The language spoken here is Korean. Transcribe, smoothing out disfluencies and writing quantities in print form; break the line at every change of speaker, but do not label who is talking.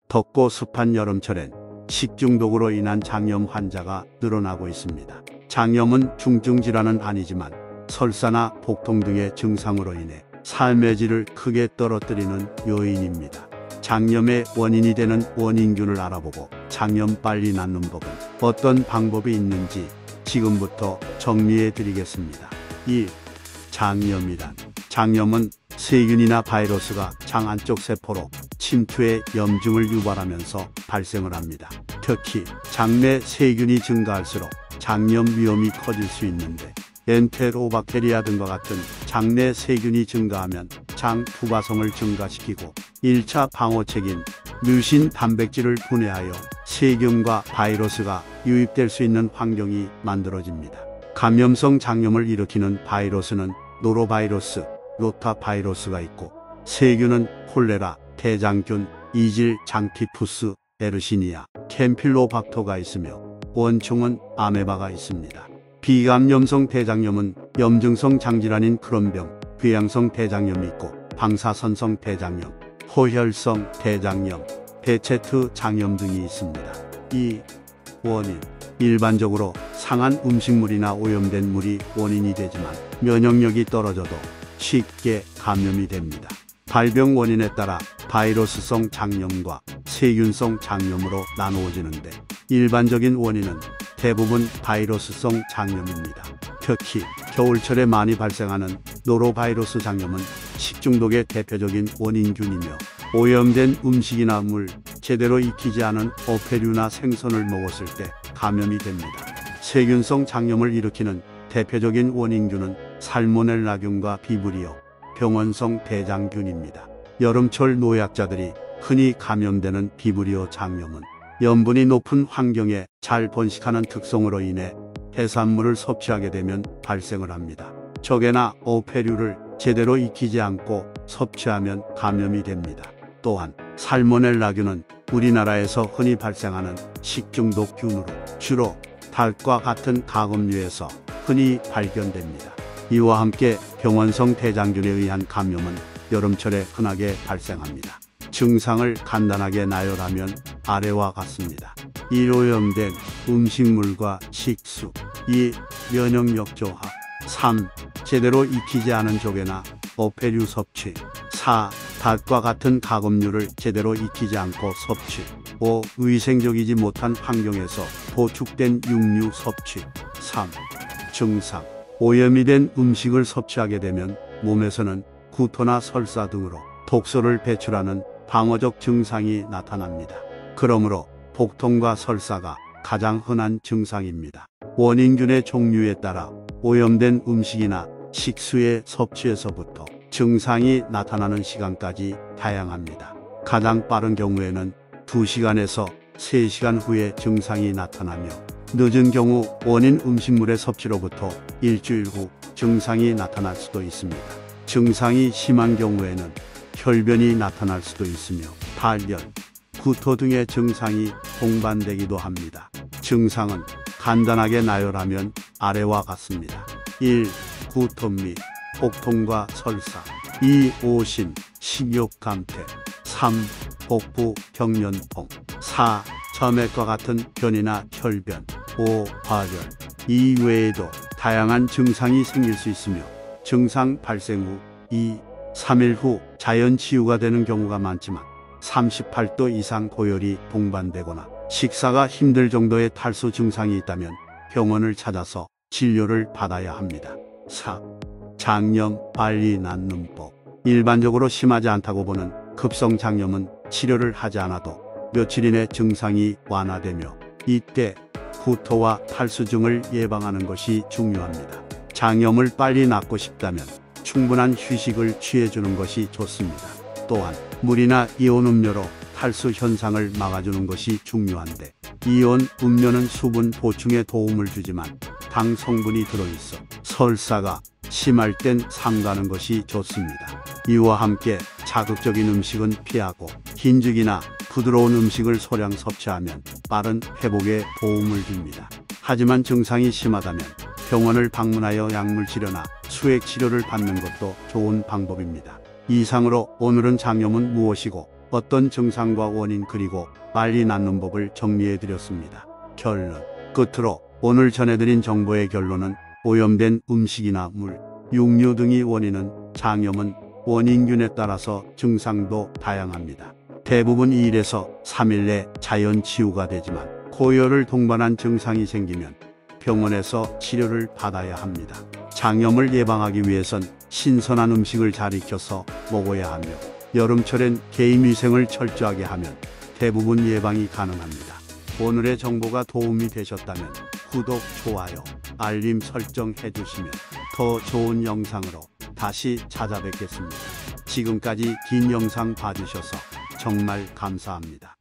덥고 습한 여름철엔 식중독으로 인한 장염 환자가 늘어나고 있습니다. 장염은 중증 질환은 아니지만 설사나 복통 등의 증상으로 인해 삶의 질을 크게 떨어뜨리는 요인입니다. 장염의 원인이 되는 원인균을 알아보고 장염 빨리 낫는 법은 어떤 방법이 있는지 지금부터 정리해 드리겠습니다. 1. 장염이란 장염은 세균이나 바이러스가 장 안쪽 세포로 침투해 염증을 유발하면서 발생을 합니다. 특히 장내 세균이 증가할수록 장염 위험이 커질 수 있는데 엔테로박테리아 등과 같은 장내 세균이 증가하면 장 부가성을 증가시키고 1차 방어책인 뮤신 단백질을 분해하여 세균과 바이러스가 유입될 수 있는 환경이 만들어집니다. 감염성 장염을 일으키는 바이러스는 노로바이러스, 로타바이러스가 있고 세균은 콜레라, 대장균, 이질, 장티푸스, 에르시니아, 캠필로박터가 있으며 원충은 아메바가 있습니다. 비감염성 대장염은 염증성 장질환인 크론병, 궤양성 대장염이 있고 방사선성 대장염, 호혈성 대장염, 베체트 장염 등이 있습니다. 2. 원인 일반적으로 상한 음식물이나 오염된 물이 원인이 되지만 면역력이 떨어져도 쉽게 감염이 됩니다. 발병 원인에 따라 바이러스성 장염과 세균성 장염으로 나누어지는데 일반적인 원인은 대부분 바이러스성 장염입니다. 특히 겨울철에 많이 발생하는 노로바이러스 장염은 식중독의 대표적인 원인균이며 오염된 음식이나 물, 제대로 익히지 않은 어패류나 생선을 먹었을 때 감염이 됩니다. 세균성 장염을 일으키는 대표적인 원인균은 살모넬라균과 비브리오, 병원성 대장균입니다. 여름철 노약자들이 흔히 감염되는 비브리오 장염은 염분이 높은 환경에 잘 번식하는 특성으로 인해 해산물을 섭취하게 되면 발생을 합니다. 조개나 어패류를 제대로 익히지 않고 섭취하면 감염이 됩니다. 또한 살모넬라균은 우리나라에서 흔히 발생하는 식중독균으로 주로 닭과 같은 가금류에서 흔히 발견됩니다. 이와 함께 병원성 대장균에 의한 감염은 여름철에 흔하게 발생합니다. 증상을 간단하게 나열하면 아래와 같습니다. 1. 오염된 음식물과 식수. 2. 면역력 저하. 3. 제대로 익히지 않은 조개나 어패류 섭취. 4. 닭과 같은 가금류를 제대로 익히지 않고 섭취. 5. 위생적이지 못한 환경에서 보축된 육류 섭취. 3. 증상. 오염이 된 음식을 섭취하게 되면 몸에서는 구토나 설사 등으로 독소를 배출하는 방어적 증상이 나타납니다. 그러므로 복통과 설사가 가장 흔한 증상입니다. 원인균의 종류에 따라 오염된 음식이나 식수의 섭취에서부터 증상이 나타나는 시간까지 다양합니다. 가장 빠른 경우에는 2시간에서 3시간 후에 증상이 나타나며 늦은 경우 원인 음식물의 섭취로부터 일주일 후 증상이 나타날 수도 있습니다. 증상이 심한 경우에는 혈변이 나타날 수도 있으며 발열, 구토 등의 증상이 동반되기도 합니다. 증상은 간단하게 나열하면 아래와 같습니다. 1. 구토 및 복통과 설사. 2. 오심, 식욕 감퇴. 3. 복부, 경련통. 4. 점액과 같은 변이나 혈변. 5. 발열. 이 외에도 다양한 증상이 생길 수 있으며 증상 발생 후 2, 3일 후 자연 치유가 되는 경우가 많지만 38도 이상 고열이 동반되거나 식사가 힘들 정도의 탈수 증상이 있다면 병원을 찾아서 진료를 받아야 합니다. 4. 장염 빨리 낫는 법. 일반적으로 심하지 않다고 보는 급성 장염은 치료를 하지 않아도 며칠 이내 증상이 완화되며 이때 구토와 탈수증을 예방하는 것이 중요합니다. 장염을 빨리 낫고 싶다면 충분한 휴식을 취해주는 것이 좋습니다. 또한 물이나 이온 음료로 탈수 현상을 막아주는 것이 중요한데 이온 음료는 수분 보충에 도움을 주지만 당 성분이 들어있어 설사가 심할 땐 삼가는 것이 좋습니다. 이와 함께 자극적인 음식은 피하고 흰죽이나 부드러운 음식을 소량 섭취하면 빠른 회복에 도움을 줍니다. 하지만 증상이 심하다면 병원을 방문하여 약물 치료나 수액 치료를 받는 것도 좋은 방법입니다. 이상으로 오늘은 장염은 무엇이고 어떤 증상과 원인 그리고 빨리 낫는 법을 정리해 드렸습니다. 결론. 끝으로 오늘 전해드린 정보의 결론은 오염된 음식이나 물, 육류 등이 원인은 장염은 원인균에 따라서 증상도 다양합니다. 대부분 2일에서 3일 내 자연 치유가 되지만 고열을 동반한 증상이 생기면 병원에서 치료를 받아야 합니다. 장염을 예방하기 위해선 신선한 음식을 잘 익혀서 먹어야 하며 여름철엔 개인위생을 철저하게 하면 대부분 예방이 가능합니다. 오늘의 정보가 도움이 되셨다면 구독, 좋아요, 알림 설정 해주시면 더 좋은 영상으로 다시 찾아뵙겠습니다. 지금까지 긴 영상 봐주셔서 정말 감사합니다.